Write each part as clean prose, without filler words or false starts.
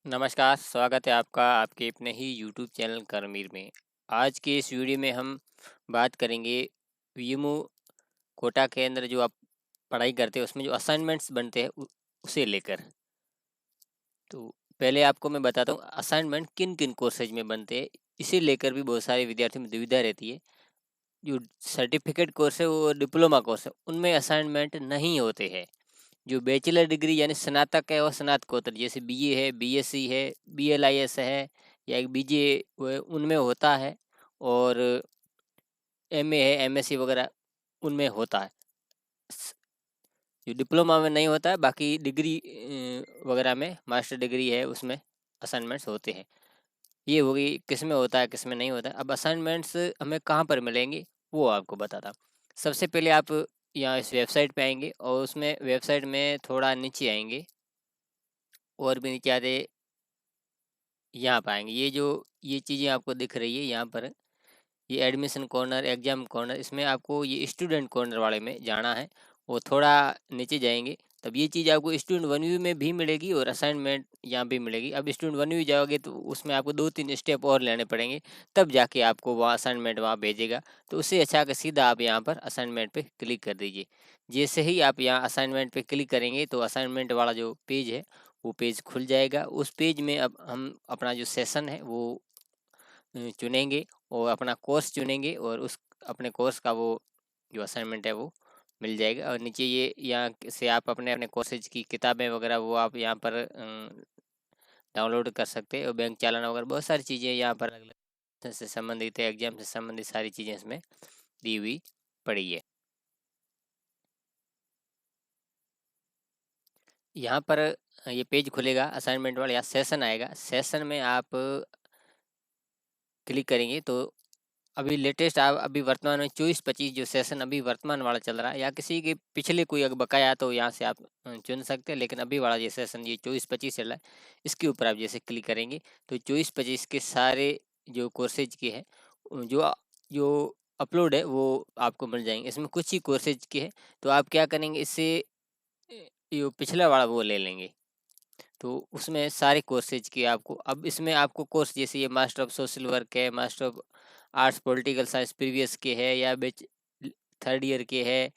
नमस्कार, स्वागत है आपका आपके अपने ही यूट्यूब चैनल कर्मवीर में। आज की इस वीडियो में हम बात करेंगे वीमो कोटा के अंदर जो आप पढ़ाई करते हैं उसमें जो असाइनमेंट्स बनते हैं उसे लेकर। तो पहले आपको मैं बताता हूँ असाइनमेंट किन किन कोर्सेज में बनते हैं, इसे लेकर भी बहुत सारे विद्यार्थियों में दुविधा रहती है। जो सर्टिफिकेट कोर्स है वो डिप्लोमा कोर्स है, उनमें असाइनमेंट नहीं होते हैं। जो बैचलर डिग्री यानी स्नातक है और स्नातकोत्तर जैसे बीए है, बीएससी है, बीएलआईएस है या एक बीजे उनमें होता है। और एमए है, एमएससी वगैरह उनमें होता है। जो डिप्लोमा में नहीं होता है, बाकी डिग्री वगैरह में मास्टर डिग्री है उसमें असाइनमेंट्स होते हैं। ये हो गई किस में होता है किस में नहीं होता है। अब असाइनमेंट्स हमें कहाँ पर मिलेंगे वो आपको बताता हूँ। सबसे पहले आप यहाँ इस वेबसाइट पे आएंगे और उसमें वेबसाइट में थोड़ा नीचे आएंगे और भी नीचे आते यहाँ पाएंगे ये चीज़ें आपको दिख रही है यहाँ पर। ये एडमिशन कॉर्नर, एग्जाम कॉर्नर, इसमें आपको ये स्टूडेंट कॉर्नर वाले में जाना है। वो थोड़ा नीचे जाएंगे तब ये चीज़ आपको स्टूडेंट वन व्यू में भी मिलेगी और असाइनमेंट यहाँ भी मिलेगी। अब स्टूडेंट वन व्यू जाओगे तो उसमें आपको 2-3 स्टेप और लेने पड़ेंगे, तब जाके आपको वहाँ असाइनमेंट वहाँ भेजेगा। तो उससे अच्छा कि सीधा आप यहाँ पर असाइनमेंट पे क्लिक कर दीजिए। जैसे ही आप यहाँ असाइनमेंट पे क्लिक करेंगे तो असाइनमेंट वाला जो पेज है वो पेज खुल जाएगा। उस पेज में अब हम अपना जो सेशन है वो चुनेंगे और अपना कोर्स चुनेंगे और उस अपने कोर्स का वो जो असाइनमेंट है वो मिल जाएगा। और नीचे ये यहाँ से आप अपने अपने कोर्सेज की किताबें वगैरह वो आप यहाँ पर डाउनलोड कर सकते हैं। और बैंक चालान वगैरह बहुत सारी चीज़ें यहाँ पर अलग से संबंधित है, एग्जाम से संबंधित सारी चीज़ें इसमें दी हुई पड़ी है। यहाँ पर ये पेज खुलेगा असाइनमेंट वाला, यहाँ सेशन आएगा। सेशन में आप क्लिक करेंगे तो अभी लेटेस्ट आप अभी वर्तमान में 24-25 जो सेशन अभी वर्तमान वाला चल रहा है, या किसी के पिछले कोई अगर बकाया तो यहाँ से आप चुन सकते हैं। लेकिन अभी वाला ये सेशन ये 24-25 चल रहा है, इसके ऊपर आप जैसे क्लिक करेंगे तो 24-25 के सारे जो कोर्सेज के हैं जो जो अपलोड है वो आपको मिल जाएंगे। इसमें कुछ ही कोर्सेज के हैं तो आप क्या करेंगे, इससे ये पिछला वाला वो ले लेंगे। तो उसमें सारे कोर्सेज की आपको अब इसमें आपको कोर्स जैसे ये मास्टर ऑफ सोशल वर्क है, master of arts political science previous के है, या थर्ड ईयर के है,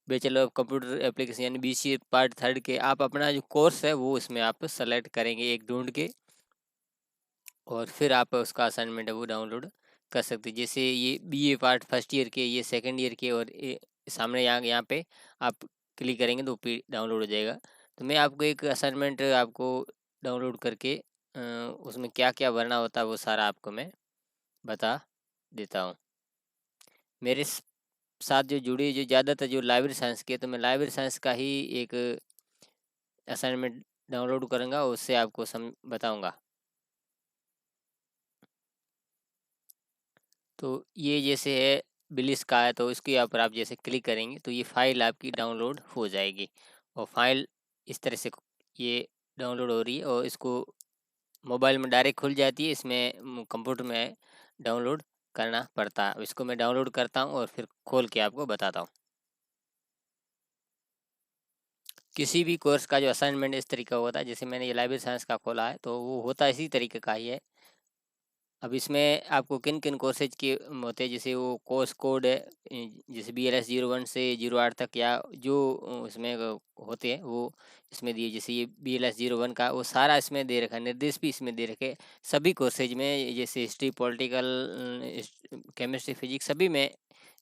बैचलर ऑफ कंप्यूटर एप्लीकेशन यानी बीसीए पार्ट थर्ड के। आप अपना जो कोर्स है वो इसमें आप सेलेक्ट करेंगे एक ढूंढ के और फिर आप उसका असाइनमेंट है वो डाउनलोड कर सकते हैं। जैसे ये बीए पार्ट फर्स्ट ईयर के, ये सेकंड ईयर के, और सामने यहाँ पे आप क्लिक करेंगे तो डाउनलोड हो जाएगा। तो मैं आपको एक असाइनमेंट आपको डाउनलोड करके उसमें क्या क्या भरना होता है वो सारा आपको मैं बता देता हूँ। मेरे साथ जो जुड़ी जो ज़्यादातर जो लाइब्रेरी साइंस की है, तो मैं लाइब्रेरी साइंस का ही एक असाइनमेंट डाउनलोड करूँगा, उससे आपको बताऊँगा। तो ये जैसे है बिलिस का है तो इसके ऊपर आप जैसे क्लिक करेंगे तो ये फाइल आपकी डाउनलोड हो जाएगी। और फाइल इस तरह से ये डाउनलोड हो रही है और इसको मोबाइल में डायरेक्ट खुल जाती है। इसमें कंप्यूटर में डाउनलोड करना पड़ता है। इसको मैं डाउनलोड करता हूँ और फिर खोल के आपको बताता हूँ। किसी भी कोर्स का जो असाइनमेंट इस तरीका होता है, जैसे मैंने ये लाइब्रेरी साइंस का खोला है तो वो होता इसी तरीके का ही है। अब इसमें आपको किन किन कोर्सेज के होते हैं, जैसे वो कोर्स कोड है जैसे BLS 01 से 08 तक, या जो इसमें होते हैं वो इसमें दिए। जैसे ये BLS 01 का वो सारा इसमें दे रखा है, निर्देश भी इसमें दे रखे सभी कोर्सेज में, जैसे हिस्ट्री, पॉलिटिकल, केमिस्ट्री, फिजिक्स, सभी में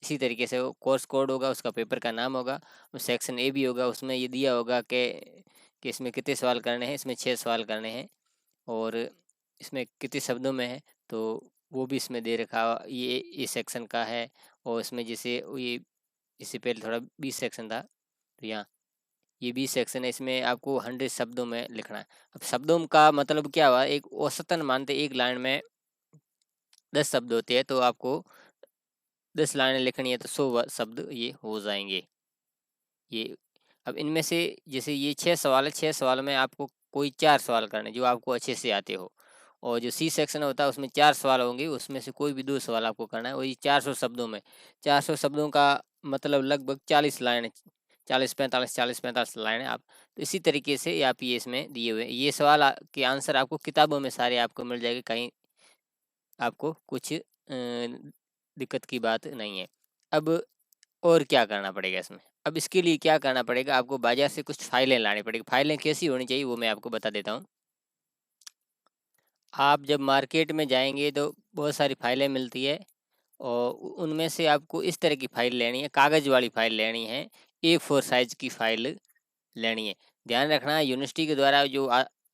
इसी तरीके से वो कोर्स कोड होगा, उसका पेपर का नाम होगा, सेक्शन ए भी होगा, उसमें ये दिया होगा कि इसमें कितने सवाल करने हैं। इसमें 6 सवाल करने हैं और इसमें कितने शब्दों में है तो वो भी इसमें दे रखा ये सेक्शन का है। और इसमें जैसे ये इससे पहले थोड़ा 20 सेक्शन था तो यहाँ ये 20 सेक्शन है, इसमें आपको 100 शब्दों में लिखना है। अब शब्दों का मतलब क्या हुआ, एक औसतन मानते एक लाइन में 10 शब्द होते हैं तो आपको 10 लाइनें लिखनी है तो 100 शब्द ये हो जाएंगे। ये अब इनमें से जैसे ये 6 सवाल है, 6 सवाल में आपको कोई 4 सवाल करने जो आपको अच्छे से आते हो। और जो सी सेक्शन होता है उसमें 4 सवाल होंगे, उसमें से कोई भी 2 सवाल आपको करना है। वही 400 शब्दों में, 400 शब्दों का मतलब लगभग 40 लाइन, 40-45 40-45 लाइन आप, तो इसी तरीके से आप ये इसमें दिए हुए हैं। ये सवाल के आंसर आपको किताबों में सारे आपको मिल जाएंगे, कहीं आपको कुछ दिक्कत की बात नहीं है। अब और क्या करना पड़ेगा इसमें? अब इसके लिए क्या करना पड़ेगा, आपको बाजार से कुछ फाइलें लानी पड़ेगी। फाइलें कैसी होनी चाहिए वो मैं आपको बता देता हूँ। आप जब मार्केट में जाएंगे तो बहुत सारी फाइलें मिलती है, और उनमें से आपको इस तरह की फाइल लेनी है, कागज़ वाली फाइल लेनी है, A4 साइज की फाइल लेनी है। ध्यान रखना, यूनिवर्सिटी के द्वारा जो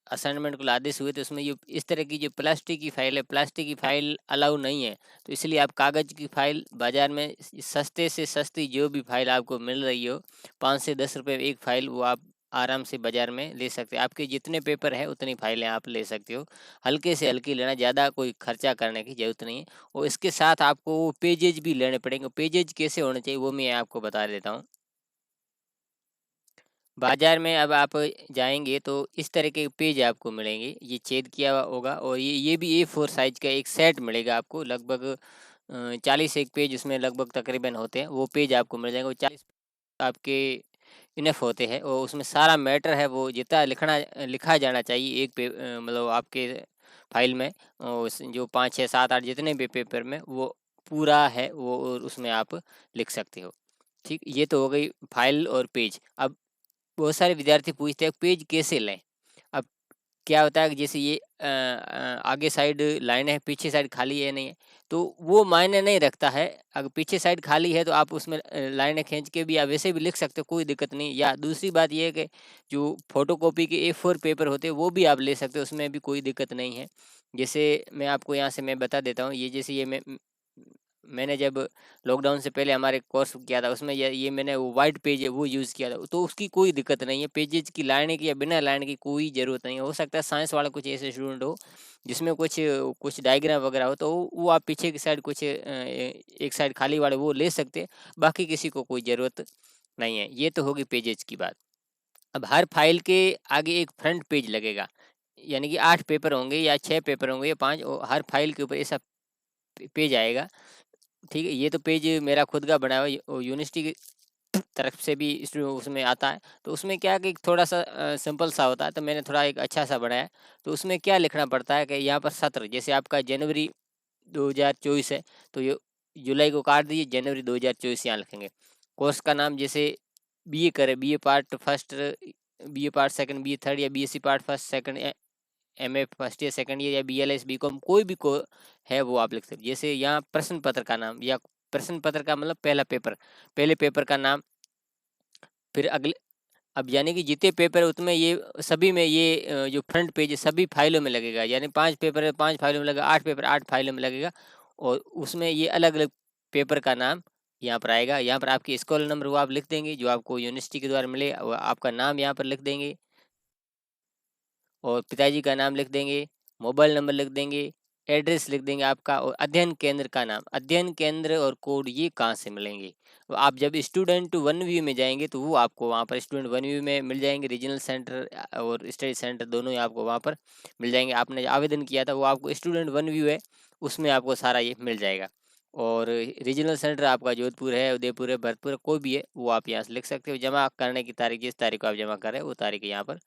असाइनमेंट को आदेश हुए थे उसमें ये इस तरह की जो प्लास्टिक की फाइल है, प्लास्टिक की फाइल अलाउ नहीं है। तो इसलिए आप कागज़ की फाइल बाज़ार में सस्ते से सस्ती जो भी फाइल आपको मिल रही हो, 5 से 10 रुपये एक फ़ाइल, वो आप आराम से बाज़ार में ले सकते हैं। आपके जितने पेपर है उतनी फाइलें आप ले सकते हो। हल्के से हल्की लेना, ज़्यादा कोई खर्चा करने की ज़रूरत नहीं है। और इसके साथ आपको वो पेजेज भी लेने पड़ेंगे। पेजेज कैसे होने चाहिए वो मैं आपको बता देता हूँ। बाजार में अब आप जाएंगे तो इस तरह के पेज आपको मिलेंगे, ये छेद किया हुआ होगा, और ये भी A4 साइज का एक सेट मिलेगा आपको। लगभग 40 एक पेज उसमें लगभग तकरीबन होते हैं। वो पेज आपको मिल जाएंगे, वो 40 आपके इनफ होते हैं, और उसमें सारा मैटर है वो जितना लिखा जाना चाहिए एक मतलब आपके फाइल में, जो 5 6 7 8 जितने भी पेपर में वो पूरा है, वो और उसमें आप लिख सकते हो। ठीक, ये तो हो गई फाइल और पेज। अब बहुत सारे विद्यार्थी पूछते हैं पेज कैसे लें। अब क्या होता है कि जैसे ये आगे साइड लाइन है, पीछे साइड खाली है नहीं है, तो वो मायने नहीं रखता है। अगर पीछे साइड खाली है तो आप उसमें लाइनें खींच के भी आप वैसे भी लिख सकते हो, कोई दिक्कत नहीं। या दूसरी बात ये है कि जो फोटोकॉपी के A4 पेपर होते हैं वो भी आप ले सकते हो, उसमें भी कोई दिक्कत नहीं है। जैसे मैं आपको यहाँ से मैं बता देता हूँ, ये जैसे ये मैंने जब लॉकडाउन से पहले हमारे कोर्स किया था, उसमें ये मैंने वो वाइट पेज है वो यूज़ किया था, तो उसकी कोई दिक्कत नहीं है। पेजेज की लाने की या बिना लाने की कोई ज़रूरत नहीं है। हो सकता है साइंस वाला कुछ ऐसे स्टूडेंट हो जिसमें कुछ कुछ डायग्राम वगैरह हो, तो वो आप पीछे की साइड कुछ एक साइड खाली वाले वो ले सकते हैं, बाकी किसी को कोई ज़रूरत नहीं है। ये तो होगी पेजेज की बात। अब हर फाइल के आगे एक फ्रंट पेज लगेगा, यानी कि 8 पेपर होंगे या 6 पेपर होंगे या 5, और हर फाइल के ऊपर ऐसा पेज आएगा। ठीक है, ये तो पेज मेरा खुद का बना हुआ है, यूनिवर्सिटी की तरफ से भी उसमें आता है। तो उसमें क्या है कि थोड़ा सा सिंपल सा होता है, तो मैंने थोड़ा एक अच्छा सा बनाया। तो उसमें क्या लिखना पड़ता है कि यहाँ पर सत्र, जैसे आपका जनवरी 2024 है, तो ये जुलाई को काट दीजिए, जनवरी 2024 यहाँ लिखेंगे। कोर्स का नाम जैसे BA करे, BA part first, BA part second, BA third, या BSc part first second, MA first year second year, या BLS BCom, कोई भी को है वो आप लिख सकते। जैसे यहाँ प्रश्न पत्र का नाम, या प्रश्न पत्र का मतलब पहला पेपर, पहले पेपर का नाम, फिर अगले, अब यानी कि जितने पेपर है उसमें ये सभी में ये जो फ्रंट पेज है सभी फाइलों में लगेगा। यानी 5 पेपर है 5 फाइलों में लगेगा, 8 पेपर 8 फाइलों में लगेगा, और उसमें ये अलग अलग पेपर का नाम यहाँ पर आएगा। यहाँ पर आपकी स्कॉल नंबर वो आप लिख देंगे जो आपको यूनिवर्सिटी के द्वारा मिले, आपका नाम यहाँ पर लिख देंगे, और पिताजी का नाम लिख देंगे, मोबाइल नंबर लिख देंगे, एड्रेस लिख देंगे आपका, और अध्ययन केंद्र का नाम। अध्ययन केंद्र और कोड ये कहाँ से मिलेंगे, तो आप जब स्टूडेंट 1 व्यू में जाएंगे तो वो आपको वहाँ पर स्टूडेंट 1 व्यू में मिल जाएंगे। रीजनल सेंटर और स्टडी सेंटर दोनों ही आपको वहाँ पर मिल जाएंगे। आपने आवेदन किया था वो आपको स्टूडेंट 1 व्यू है, उसमें आपको सारा ये मिल जाएगा। और रीजनल सेंटर आपका जोधपुर है, उदयपुर है, भरतपुर है, कोई भी है वो आप यहाँ से लिख सकते हो। जमा करने की तारीख जिस तारीख को आप जमा कर रहे हो वो तारीख यहाँ पर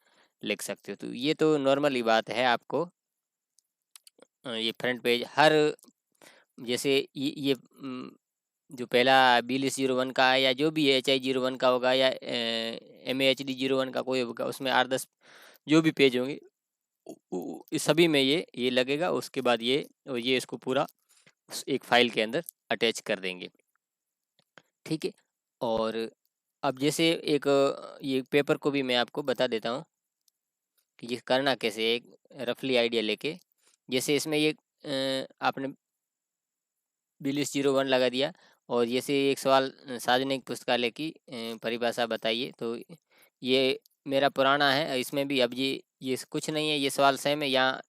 लिख सकते हो। तो ये तो नॉर्मली बात है। आपको ये फ्रंट पेज हर, जैसे ये जो पहला BLS 01 का है, या जो भी है HI 01 का होगा, या MAHD 01 का कोई होगा, उसमें 8-10 जो भी पेज होंगे इस सभी में ये लगेगा। उसके बाद ये, और ये इसको पूरा एक फाइल के अंदर अटैच कर देंगे। ठीक है, और अब जैसे एक ये पेपर को भी मैं आपको बता देता हूँ कि ये करना कैसे है, एक रफली आइडिया लेके। जैसे इसमें ये आपने BLS 01 लगा दिया, और जैसे एक सवाल सार्वजनिक पुस्तकालय की परिभाषा बताइए, तो ये मेरा पुराना है, इसमें भी अब ये कुछ नहीं है, ये सवाल सेम है। यहाँ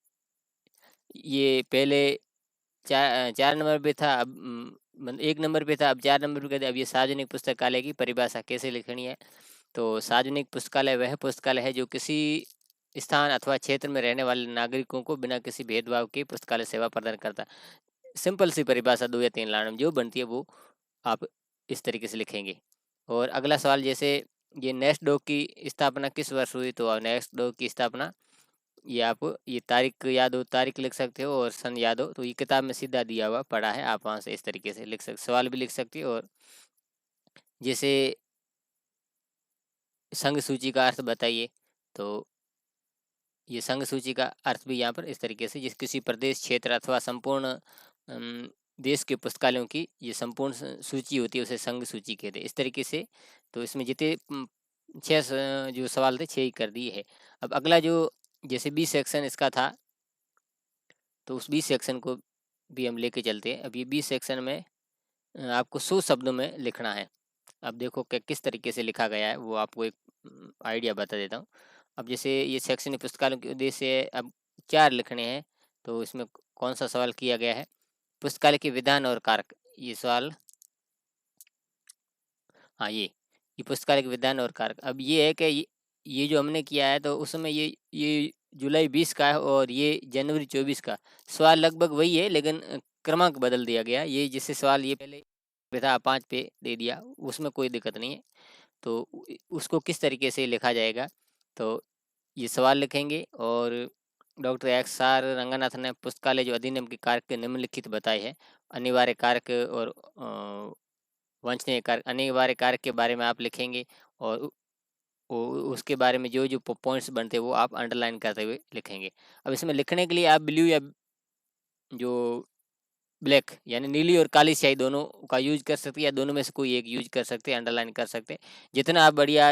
ये पहले 4 नंबर पे था, अब 1 नंबर पे था, अब 4 नंबर पे कर दिया। अब ये सार्वजनिक पुस्तकालय की परिभाषा कैसे लिखनी है, तो सार्वजनिक पुस्तकालय वह पुस्तकालय है जो किसी स्थान अथवा क्षेत्र में रहने वाले नागरिकों को बिना किसी भेदभाव के पुस्तकालय सेवा प्रदान करता है। सिंपल सी परिभाषा 2 या 3 लाइन में जो बनती है वो आप इस तरीके से लिखेंगे। और अगला सवाल, जैसे ये नेस्डोक की स्थापना किस वर्ष हुई, तो नेस्डोक की स्थापना, ये आप ये तारीख याद हो, तारीख लिख सकते हो, और सन याद हो तो ये किताब में सीधा दिया हुआ पड़ा है, आप वहाँ से इस तरीके से लिख सकते, सवाल भी लिख सकते हो। और जैसे संघ सूची का अर्थ बताइए, तो ये संघ सूची का अर्थ भी यहाँ पर इस तरीके से, जिस किसी प्रदेश, क्षेत्र अथवा संपूर्ण देश के पुस्तकालयों की ये संपूर्ण सूची होती है, उसे संघ सूची कहते हैं, इस तरीके से। तो इसमें जितने 6 जो सवाल थे 6 ही कर दिए है। अब अगला जो जैसे बी सेक्शन इसका था, तो उस बी सेक्शन को भी हम लेके चलते हैं। अब ये बी सेक्शन में आपको 100 शब्दों में लिखना है। अब देखो कि किस तरीके से लिखा गया है, वो आपको एक आइडिया बता देता हूँ। अब जैसे ये शैक्षणिक पुस्तकालयों के उद्देश्य अब 4 लिखने हैं, तो इसमें कौन सा सवाल किया गया है, पुस्तकालय के विधान और कारक, ये सवाल, हाँ ये पुस्तकालय के विधान और कारक। अब ये है कि ये जो हमने किया है, तो उसमें ये जुलाई 20 का है और ये जनवरी 24 का। सवाल लगभग वही है, लेकिन क्रमांक बदल दिया गया। ये जैसे सवाल ये पहले था 5 पे दे दिया, उसमें कोई दिक्कत नहीं है। तो उसको किस तरीके से लिखा जाएगा, तो ये सवाल लिखेंगे, और डॉक्टर एक्स आर रंगनाथन ने पुस्तकालय जो अधिनियम के कारक निम्नलिखित बताए हैं, अनिवार्य कारक और वांछनीय कारक, अनिवार्य कारक के बारे में आप लिखेंगे, और उसके बारे में जो जो पॉइंट्स बनते हैं वो आप अंडरलाइन करते हुए लिखेंगे। अब इसमें लिखने के लिए आप ब्लू या जो ब्लैक यानी नीली और काली स्याही दोनों का यूज कर सकते हैं, या दोनों में से कोई एक यूज कर सकते हैं, अंडरलाइन कर सकते हैं। जितना आप बढ़िया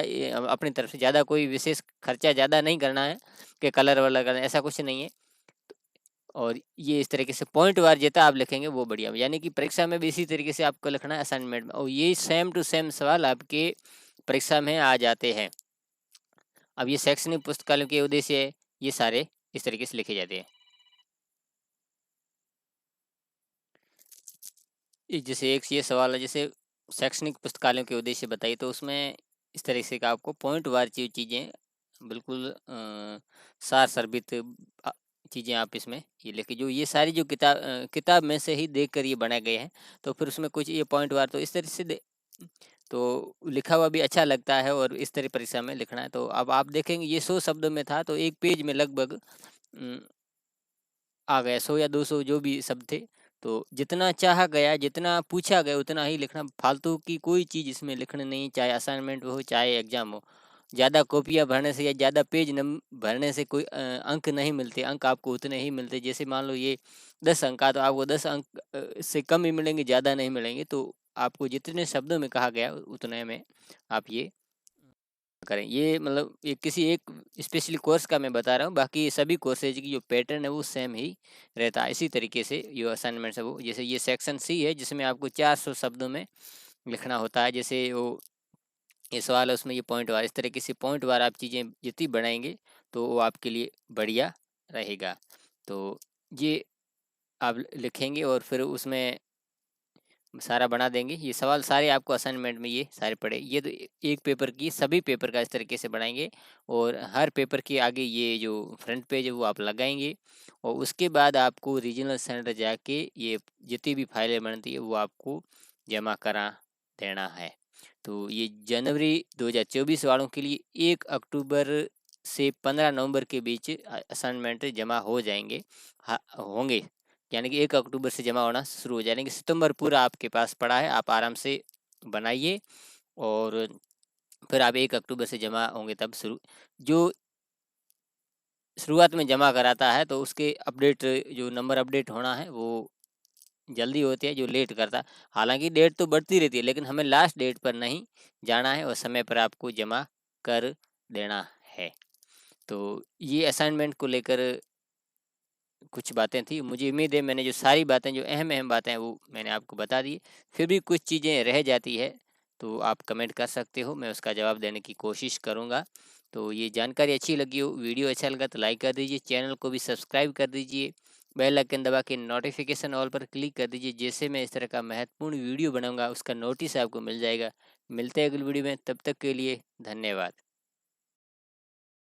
अपनी तरफ से, ज़्यादा कोई विशेष खर्चा ज़्यादा नहीं करना है कि कलर वलर करना, ऐसा कुछ नहीं है। और ये इस तरीके से पॉइंट वार जितना आप लिखेंगे वो बढ़िया, यानी कि परीक्षा में भी इसी तरीके से आपको लिखना है, असाइनमेंट में, और ये सेम टू सेम सवाल आपके परीक्षा में आ जाते हैं। अब ये शैक्षणिक पुस्तकालयों के उद्देश्य ये सारे इस तरीके से लिखे जाते हैं। जैसे एक ये सवाल है, जैसे शैक्षणिक पुस्तकालयों के उद्देश्य बताइए, तो उसमें इस तरह से का आपको पॉइंट वार चीज़ें बिल्कुल सार सर्बित चीज़ें आप इसमें ये लेके, जो ये सारी जो किताब में से ही देख कर ये बनाए गए हैं, तो फिर उसमें कुछ ये पॉइंट वार तो इस तरह से तो लिखा हुआ भी अच्छा लगता है, और इस तरह परीक्षा में लिखना है। तो अब आप देखेंगे ये 100 शब्दों में था, तो एक पेज में लगभग आ गया 100 या 200 जो भी शब्द थे। तो जितना चाहा गया, जितना पूछा गया उतना ही लिखना, फालतू की कोई चीज़ इसमें लिखनी नहीं, चाहे असाइनमेंट हो चाहे एग्जाम हो। ज़्यादा कॉपियाँ भरने से या ज़्यादा पेज भरने से कोई अंक नहीं मिलते, अंक आपको उतने ही मिलते। जैसे मान लो ये 10 अंक का, तो आपको 10 अंक से कम ही मिलेंगे, ज़्यादा नहीं मिलेंगे। तो आपको जितने शब्दों में कहा गया उतने में आप ये करें। ये मतलब ये किसी एक स्पेशली कोर्स का मैं बता रहा हूँ, बाकी सभी कोर्सेज की जो पैटर्न है वो सेम ही रहता है। इसी तरीके से जो असाइनमेंट्स है वो, जैसे ये सेक्शन सी है जिसमें आपको 400 शब्दों में लिखना होता है। जैसे वो ये सवाल है उसमें ये पॉइंट वार, इस तरीके से पॉइंट वार आप चीज़ें जितनी बढ़ाएंगे तो वो आपके लिए बढ़िया रहेगा। तो ये आप लिखेंगे और फिर उसमें सारा बना देंगे। ये सवाल सारे आपको असाइनमेंट में ये सारे पड़े, ये तो एक पेपर की, सभी पेपर का इस तरीके से बनाएंगे, और हर पेपर के आगे ये जो फ्रंट पेज है वो आप लगाएंगे, और उसके बाद आपको रीजनल सेंटर जाके ये जितनी भी फाइलें बनती है वो आपको जमा करा देना है। तो ये जनवरी 2024 वालों के लिए 1 अक्टूबर से 15 नवंबर के बीच असाइनमेंट जमा हो जाएंगे, होंगे, यानी कि 1 अक्टूबर से जमा होना शुरू हो जाएंगे। सितंबर पूरा आपके पास पड़ा है, आप आराम से बनाइए, और फिर आप 1 अक्टूबर से जमा होंगे तब शुरू। जो शुरुआत में जमा कराता है तो उसके अपडेट, जो नंबर अपडेट होना है वो जल्दी होती है, जो लेट करता, हालांकि डेट तो बढ़ती रहती है, लेकिन हमें लास्ट डेट पर नहीं जाना है और समय पर आपको जमा कर देना है। तो ये असाइनमेंट को लेकर कुछ बातें थी। मुझे उम्मीद है मैंने जो सारी बातें, जो अहम अहम बातें हैं वो मैंने आपको बता दी। फिर भी कुछ चीज़ें रह जाती है तो आप कमेंट कर सकते हो, मैं उसका जवाब देने की कोशिश करूँगा। तो ये जानकारी अच्छी लगी हो, वीडियो अच्छा लगा तो लाइक कर दीजिए, चैनल को भी सब्सक्राइब कर दीजिए, बेल आइकन दबा के नोटिफिकेशन ऑल पर क्लिक कर दीजिए, जैसे मैं इस तरह का महत्वपूर्ण वीडियो बनाऊंगा उसका नोटिस आपको मिल जाएगा। मिलते हैं अगली वीडियो में, तब तक के लिए धन्यवाद।